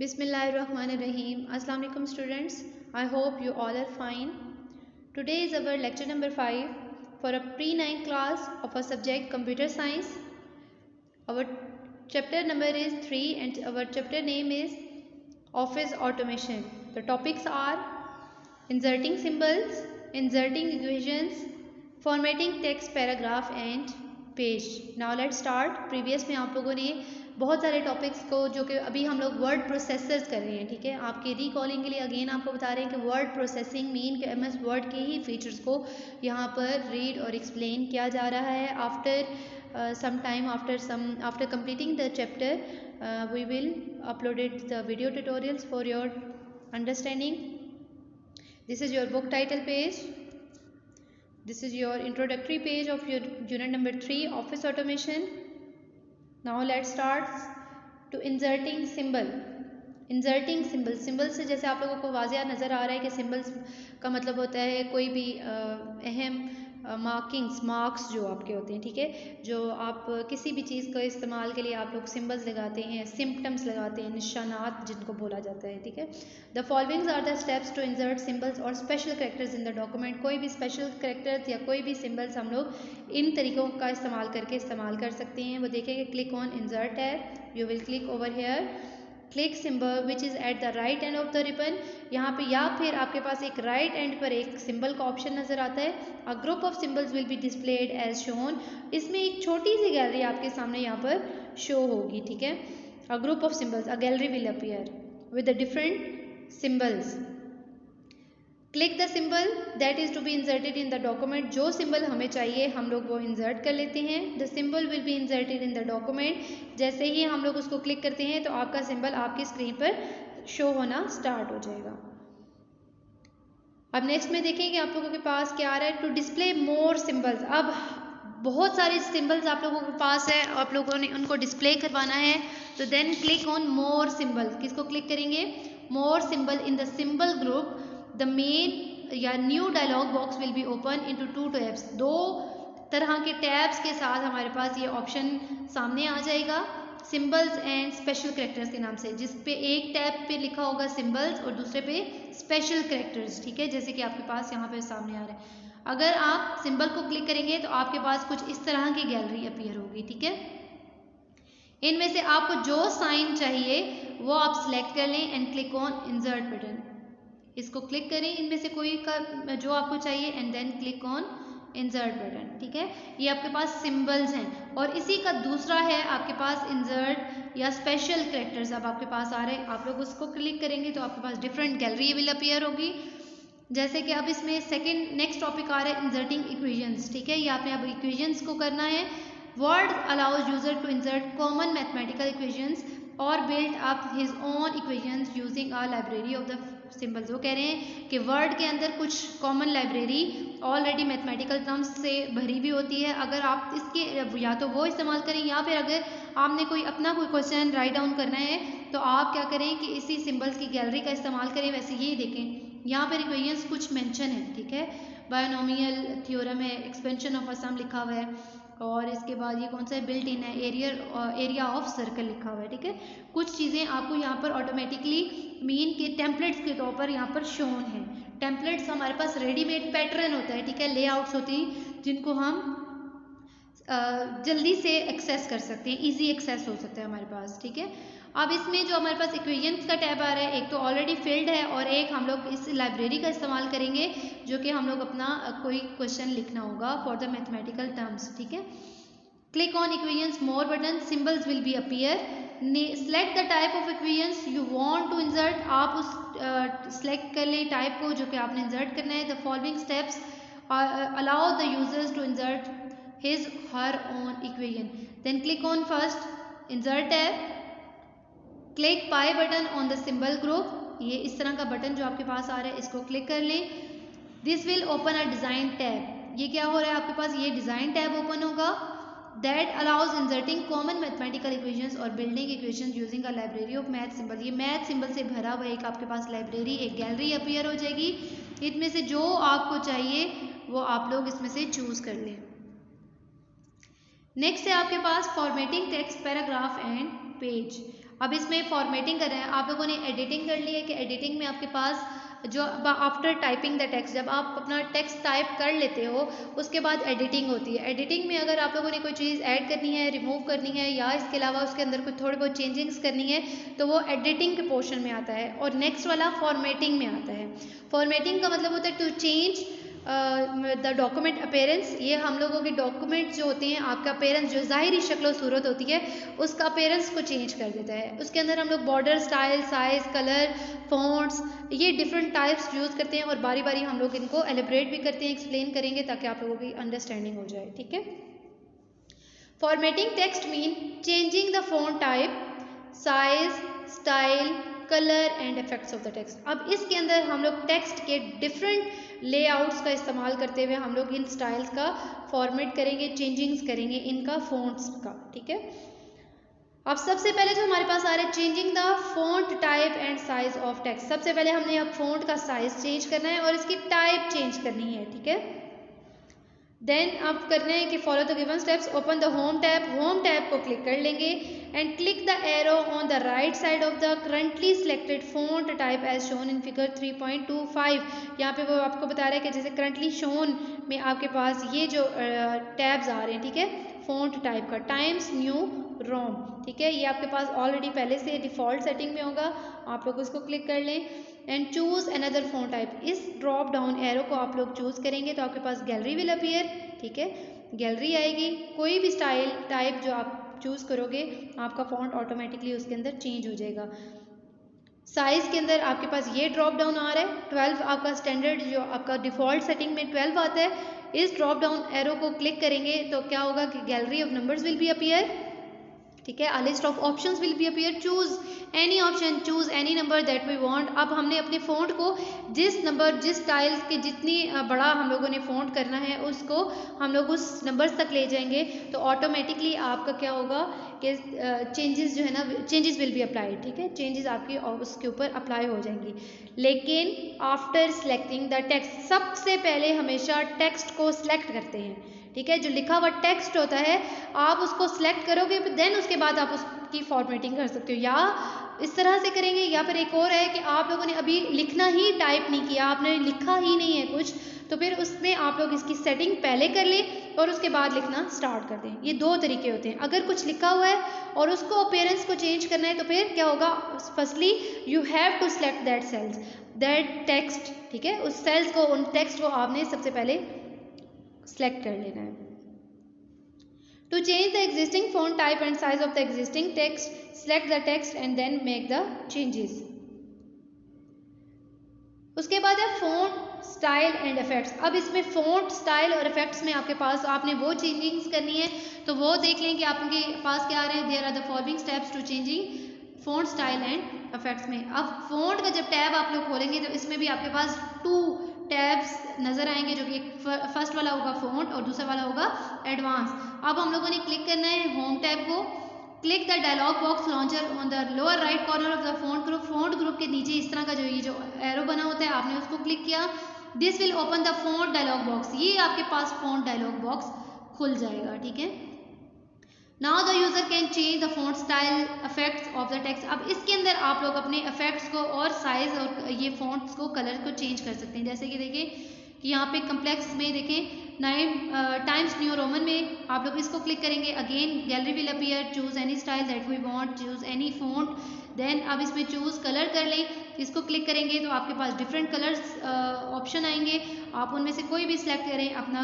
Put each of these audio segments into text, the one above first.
Bismillahirrahmanirrahim. Assalamu alaikum students. I hope you all are fine. Today is our lecture number 5 for a pre-9 class of a subject computer science. Our chapter number is 3 and our chapter name is office automation. The topics are inserting symbols, inserting equations, formatting text paragraph and page. Now let start. Previous में आप लोगों ने बहुत सारे topics को जो कि अभी हम लोग वर्ड प्रोसेसर्स कर रहे हैं, ठीक है, आपके रिकॉलिंग के लिए अगेन आपको बता रहे हैं कि वर्ड प्रोसेसिंग मीन के एमएस वर्ड के ही फीचर्स को यहाँ पर रीड और एक्सप्लेन किया जा रहा है. After some time after completing the chapter we will uploaded the video tutorials for your understanding. This is your book title page. This is your introductory page of your unit number 3 office automation. Now let's start to inserting symbol. Inserting symbol से जैसे आप लोगों को वाज़िया नज़र आ रहा है कि symbols का मतलब होता है कोई भी अहम मार्क्स जो आपके होते हैं, ठीक है, जो आप किसी भी चीज़ को इस्तेमाल के लिए आप लोग सिंबल्स लगाते हैं, सिम्पटम्स लगाते हैं, निशानात जिनको बोला जाता है, ठीक है. The followings are the steps to insert symbols और special characters in the document. कोई भी स्पेशल कैरेक्टर्स या कोई भी सिंबल्स हम लोग इन तरीक़ों का इस्तेमाल करके इस्तेमाल कर सकते हैं. वो देखेंगे. Click on insert tab. You will click over here. Click symbol which is at the right end of the ribbon. यहाँ पे या फिर आपके पास एक राइट एंड पर एक सिंबल का ऑप्शन नज़र आता है. A group of symbols will be displayed as shown. इसमें एक छोटी सी गैलरी आपके सामने यहाँ पर शो होगी, ठीक है. A group of symbols, a gallery will appear with the different symbols. Click the symbol that is to be inserted in the document. जो सिंबल हमें चाहिए हम लोग वो इंसर्ट कर लेते हैं. The symbol will be inserted in the document. जैसे ही हम लोग उसको क्लिक करते हैं तो आपका सिंबल आपकी स्क्रीन पर शो होना स्टार्ट हो जाएगा. अब नेक्स्ट में देखेंगे आप लोगों के पास क्या आ रहा है. To display more symbols. अब बहुत सारे सिंबल्स आप लोगों के पास है, आप लोगों ने उनको डिस्प्ले करवाना है. तो then click on more symbol. किसको क्लिक करेंगे? More symbol in the symbol group. The main या new dialog box will be open into 2 tabs. 2 तरह के टैब्स के साथ हमारे पास ये ऑप्शन सामने आ जाएगा, सिंबल्स एंड स्पेशल कैरेक्टर्स के नाम से, जिस पे एक टैब पे लिखा होगा सिंबल्स और दूसरे पे स्पेशल कैरेक्टर्स, ठीक है, जैसे कि आपके पास यहाँ पे सामने आ रहा है. अगर आप सिंबल को क्लिक करेंगे तो आपके पास कुछ इस तरह की गैलरी अपीयर होगी, ठीक है. इनमें से आपको जो साइन चाहिए वो आप सिलेक्ट कर लें and click on insert button. इसको क्लिक करें इनमें से कोई का जो आपको चाहिए and then click on insert button, ठीक है. ये आपके पास सिंबल्स हैं और इसी का दूसरा है आपके पास इंसर्ट या स्पेशल कैरेक्टर्स. अब आपके पास आ रहे हैं, आप लोग उसको क्लिक करेंगे तो आपके पास डिफरेंट गैलरी विल अपीयर होगी. जैसे कि अब इसमें सेकंड नेक्स्ट टॉपिक आ रहा है इंसर्टिंग इक्वेशंस, ठीक है. ये आपने अब इक्वेशंस को करना है. Word allows user to insert common mathematical equations और build up his own equations using a library of the symbols. वो कह रहे हैं कि वर्ड के अंदर कुछ common library already mathematical terms से भरी भी होती है. अगर आप इसके या तो वो इस्तेमाल करें या फिर अगर आपने कोई अपना कोई क्वेश्चन राइट डाउन करना है तो आप क्या करें कि इसी सिंबल्स की गैलरी का इस्तेमाल करें. वैसे ये देखें यहाँ पर इक्वेशंस कुछ मेंशन है, ठीक है. बायोनोमियल थ्योरम है, एक्सपेंशन ऑफ असम लिखा हुआ है और इसके बाद ये कौन सा है, बिल्ट इन है, एरिया ऑफ सर्कल लिखा हुआ है, ठीक है. कुछ चीज़ें आपको यहाँ पर ऑटोमेटिकली मीन के टेम्पलेट्स के तौर पर यहाँ पर शोन है. टेम्पलेट्स हमारे पास रेडीमेड पैटर्न होता है, ठीक है, लेआउट्स होती हैं जिनको हम जल्दी से एक्सेस कर सकते हैं, इजी एक्सेस हो सकता है हमारे पास, ठीक है. अब इसमें जो हमारे पास इक्वेशंस का टैब आ रहा है, एक तो ऑलरेडी फिल्ड है और एक हम लोग इस लाइब्रेरी का इस्तेमाल करेंगे जो कि हम लोग अपना कोई क्वेश्चन लिखना होगा फॉर द मैथमेटिकल टर्म्स, ठीक है. Click on equations more button. Symbols will be appear. Select the type of equations you want to insert. आप उस सेलेक्ट कर लें टाइप को जो कि आपने इंसर्ट करना है. The following steps allow the users to insert his her own equation. Then click on first insert tab. Click pie button on the symbol group. ये इस तरह का बटन जो आपके पास आ रहा है इसको क्लिक कर लें. This will open a design tab. ये क्या हो रहा है आपके पास, ये डिज़ाइन टैब ओपन होगा. That allows inserting common mathematical equations और building equations using a library of math symbol. ये मैथ सिंबल से भरा हुआ एक आपके पास लाइब्रेरी, एक गैलरी अपीयर हो जाएगी. इनमें से जो आपको चाहिए वो आप लोग इसमें से चूज़ कर लें. नेक्स्ट है आपके पास formatting text paragraph and page. अब इसमें फॉर्मेटिंग कर रहे हैं, आप लोगों ने एडिटिंग कर ली है कि एडिटिंग में आपके पास जो आफ्टर टाइपिंग द टेक्स्ट, जब आप अपना टेक्स्ट टाइप कर लेते हो उसके बाद एडिटिंग होती है। एडिटिंग में अगर आप लोगों ने कोई चीज़ ऐड करनी है, रिमूव करनी है या इसके अलावा उसके अंदर कुछ थोड़ी बहुत चेंजिंग्स करनी है तो वो एडिटिंग के पोर्शन में आता है। और नेक्स्ट वाला फॉर्मेटिंग में आता है। फॉर्मेटिंग का मतलब होता है to change the document appearance. ये हम लोगों के डॉक्यूमेंट जो होते हैं, आपका अपेयरेंस जो ज़ाहिरी शक्ल सूरत होती है उसका अपेयरेंस को चेंज कर देता है। उसके अंदर हम लोग border, style, size, colour, fonts, ये डिफरेंट टाइप्स यूज़ करते हैं और बारी बारी हम लोग इनको एलिब्रेट भी करते हैं, एक्सप्लेन करेंगे ताकि आप लोगों की अंडरस्टैंडिंग हो जाए। ठीक है। Formatting text mean changing the font type, size, style, colour and effects of the text. अब इसके अंदर हम लोग टेक्स्ट के डिफरेंट लेआउट्स का इस्तेमाल करते हुए हम लोग इन स्टाइल्स का फॉर्मेट करेंगे, चेंजिंग्स करेंगे इनका फॉन्ट्स का। ठीक है। अब सबसे पहले जो हमारे पास आ रहा है changing the font type and size of text. सबसे पहले हमने अब फॉन्ट का साइज चेंज करना है और इसकी टाइप चेंज करनी है। ठीक है। देन अब करना है कि follow the given steps. Open the home tab, home tab को क्लिक कर लेंगे and click the arrow on the right side of the currently selected font type as shown in figure 3.25। यहाँ पे वो आपको बता रहा है कि जैसे करंटली शोन में आपके पास ये जो टैब्स आ रहे हैं, ठीक है, फॉन्ट टाइप का टाइम्स न्यू रोम। ठीक है, ये आपके पास ऑलरेडी पहले से डिफ़ॉल्ट सेटिंग में होगा, आप लोग उसको क्लिक कर लें and choose another font type. इस ड्रॉप डाउन एरो को आप लोग चूज़ करेंगे तो आपके पास गैलरी विल अपीयर। ठीक है, गैलरी आएगी। कोई भी स्टाइल टाइप जो आप चूज़ करोगे आपका फॉन्ट ऑटोमेटिकली उसके अंदर चेंज हो जाएगा। साइज़ के अंदर आपके पास ये ड्रॉप डाउन आ रहा है 12, आपका स्टैंडर्ड जो आपका डिफ़ॉल्ट सेटिंग में 12 आता है। इस ड्रॉप डाउन एरो को क्लिक करेंगे तो क्या होगा कि gallery of numbers will be appear. ठीक है, a list of options will be appear. Choose any option, choose any number that we want. अब हमने अपने फ़ॉन्ट को जिस नंबर, जिस स्टाइल के जितनी बड़ा हम लोगों ने फ़ॉन्ट करना है उसको हम लोग उस नंबर्स तक ले जाएंगे तो ऑटोमेटिकली आपका क्या होगा कि चेंजेस जो है ना, चेंजेस विल बी अप्लाइड। ठीक है, चेंजेस आपकी उसके ऊपर अप्लाई हो जाएंगी। लेकिन आफ्टर सेलेक्टिंग द टेक्स्ट, सबसे पहले हमेशा टेक्स्ट को सिलेक्ट करते हैं। ठीक है, जो लिखा हुआ टेक्स्ट होता है आप उसको सिलेक्ट करोगे, देन उसके बाद आप उसकी फॉर्मेटिंग कर सकते हो। या इस तरह से करेंगे, या फिर एक और है कि आप लोगों ने अभी लिखना ही टाइप नहीं किया, आपने लिखा ही नहीं है कुछ, तो फिर उसमें आप लोग इसकी सेटिंग पहले कर लें और उसके बाद लिखना स्टार्ट कर दें। ये दो तरीके होते हैं। अगर कुछ लिखा हुआ है और उसको अपीयरेंस को चेंज करना है तो फिर क्या होगा, firstly you have to select that cells, that text. ठीक है, उस सेल्स को, उन टेक्स्ट को आपने सबसे पहले सेलेक्ट कर लेना है। To change the existing font type and size of the existing text, select the text and then make the changes. उसके बाद है फॉन्ट स्टाइल एंड इफेक्ट्स। अब इसमें फॉन्ट स्टाइल और इफेक्ट्स में आपके पास आपने वो चेंजिंग्स करनी है तो वो देख लें कि आपके पास क्या आ रहे हैं। There are the following steps to changing font style and effects में। अब फॉन्ट का जब टैब आप लोग खोलेंगे तो इसमें भी आपके पास 2 टैब्स नजर आएंगे, जो कि फर्स्ट वाला होगा फॉन्ट और दूसरा वाला होगा एडवांस। अब हम लोगों ने क्लिक करना है होम टैब को। Click the dialog box launcher on the lower right corner of the font group. Font group के नीचे इस तरह का ये जो एरो बना होता है आपने उसको क्लिक किया। This will open the font dialog box. ये आपके पास फॉन्ट डायलॉग बॉक्स खुल जाएगा। ठीक है, now the user can change the font style effects of the text. अब इसके अंदर आप लोग अपने इफेक्ट्स को और साइज और ये फॉन्ट्स को, कलर को चेंज कर सकते हैं। जैसे कि देखिए कि यहाँ पे कम्प्लेक्स में देखें 9 टाइम्स न्यू रोमन में आप लोग इसको क्लिक करेंगे। Again gallery will appear, choose any style that we want, choose any font. Then अब इसमें चूज कलर कर लें, इसको क्लिक करेंगे तो आपके पास डिफरेंट कलर्स ऑप्शन आएंगे। आप उनमें से कोई भी सिलेक्ट करें, अपना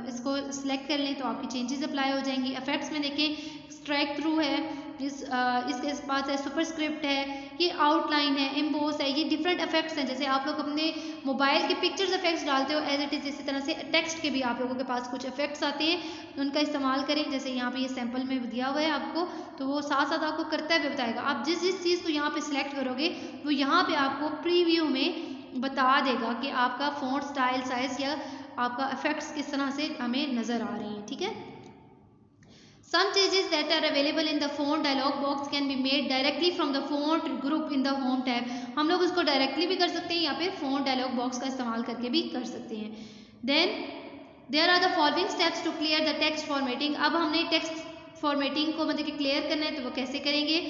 इसको सिलेक्ट कर लें तो आपकी चेंजेस अप्लाई हो जाएंगी। इफेक्ट्स में देखें स्ट्राइक थ्रू है, इसके पास है सुपरस्क्रिप्ट है, ये आउटलाइन है, एम्बोस है, ये डिफरेंट इफेक्ट्स हैं। जैसे आप लोग अपने मोबाइल के पिक्चर्स इफेक्ट्स डालते हो एज इट इज़, इसी तरह से टेक्स्ट के भी आप लोगों के पास कुछ इफेक्ट्स आते हैं, उनका इस्तेमाल करें। जैसे यहाँ पे ये सैंपल में दिया हुआ है आपको, तो वो साथ साथ आपको करते हुए बताएगा। आप जिस जिस चीज़ को यहाँ पे सिलेक्ट करोगे वो यहाँ पे आपको प्रीव्यू में बता देगा कि आपका फॉन्ट स्टाइल, साइज या आपका इफेक्ट्स किस तरह से हमें नज़र आ रही हैं। ठीक है, some changes that are available in the font dialog box can be made directly from the font group in the home tab। हम लोग उसको डायरेक्टली भी कर सकते हैं या फिर font dialog box का इस्तेमाल करके भी कर सकते हैं। Then there are the following steps to clear the text formatting। अब हमने टेक्स्ट फॉर्मेटिंग को मतलब कि क्लियर करना है तो वो कैसे करेंगे।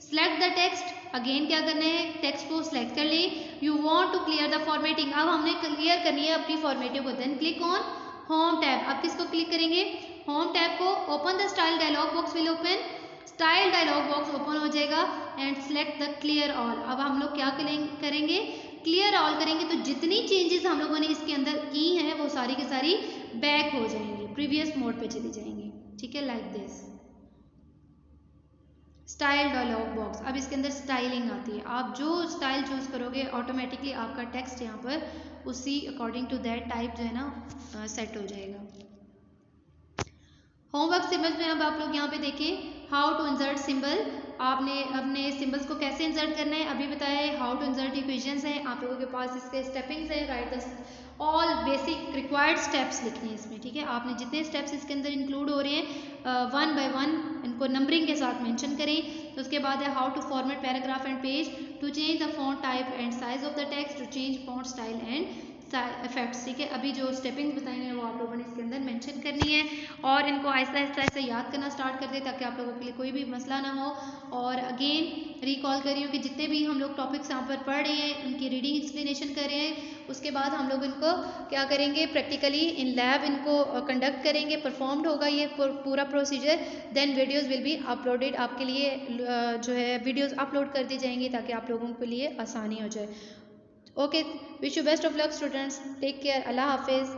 सेलेक्ट द टेक्स्ट, अगेन क्या करना है, टेक्स्ट को सिलेक्ट कर लें। You want to clear the formatting, अब हमने क्लियर करनी है अपनी फॉर्मेटिंग को। Then click on home tab, अब किसको क्लिक करेंगे, होम टैब को। Open the style dialog box will open, style dialog box open हो जाएगा and select the clear all. अब हम लोग क्या करेंगे, क्लियर ऑल करेंगे तो जितनी चेंजेस हम लोगों ने इसके अंदर की हैं वो सारी की सारी बैक हो जाएंगी, प्रीवियस मोड पे चली जाएंगी। ठीक है, like this. Style dialog box, अब इसके अंदर स्टाइलिंग आती है, आप जो स्टाइल चूज करोगे ऑटोमेटिकली आपका टेक्स्ट यहाँ पर उसी अकॉर्डिंग टू दैट टाइप जो है ना सेट हो जाएगा। होमवर्क सिंबल्स में अब आप लोग यहाँ पे देखें, हाउ टू इंसर्ट सिंबल, आपने अपने सिंबल्स को कैसे इंसर्ट करना है अभी बताया है। हाउ टू इंसर्ट इक्वेशंस हैं, आप लोगों के पास इसके स्टेपिंग्स हैं, right the all basic required steps लिखने हैं इसमें। ठीक है, आपने जितने स्टेप्स इसके अंदर इंक्लूड हो रहे हैं वन बाय वन इनको नंबरिंग के साथ मेंशन करें। तो उसके बाद है how to format paragraph and page, to change the font type and size of the text, to change font style and effects. ठीक है, अभी जो स्टेपिंग बताई हैं वो आप लोगों ने इसके अंदर मेंशन करनी है और इनको आहिस्ता आहिस्ता ऐसे याद करना स्टार्ट कर दें ताकि आप लोगों के लिए कोई भी मसला ना हो। और अगेन रिकॉल कर रही हूँ कि जितने भी हम लोग टॉपिक्स यहाँ पर पढ़ रहे हैं उनकी रीडिंग एक्सप्लेनेशन कर रहे हैं, उसके बाद हम लोग इनको क्या करेंगे, प्रैक्टिकली इन लैब इनको कंडक्ट करेंगे, परफॉर्म्ड होगा ये पूरा procedure. Then videos will be uploaded, आपके लिए जो है वीडियोज़ अपलोड कर दी जाएंगी ताकि आप लोगों के लिए आसानी हो जाए। Okay, wish you best of luck students. Take care. Allah Hafiz.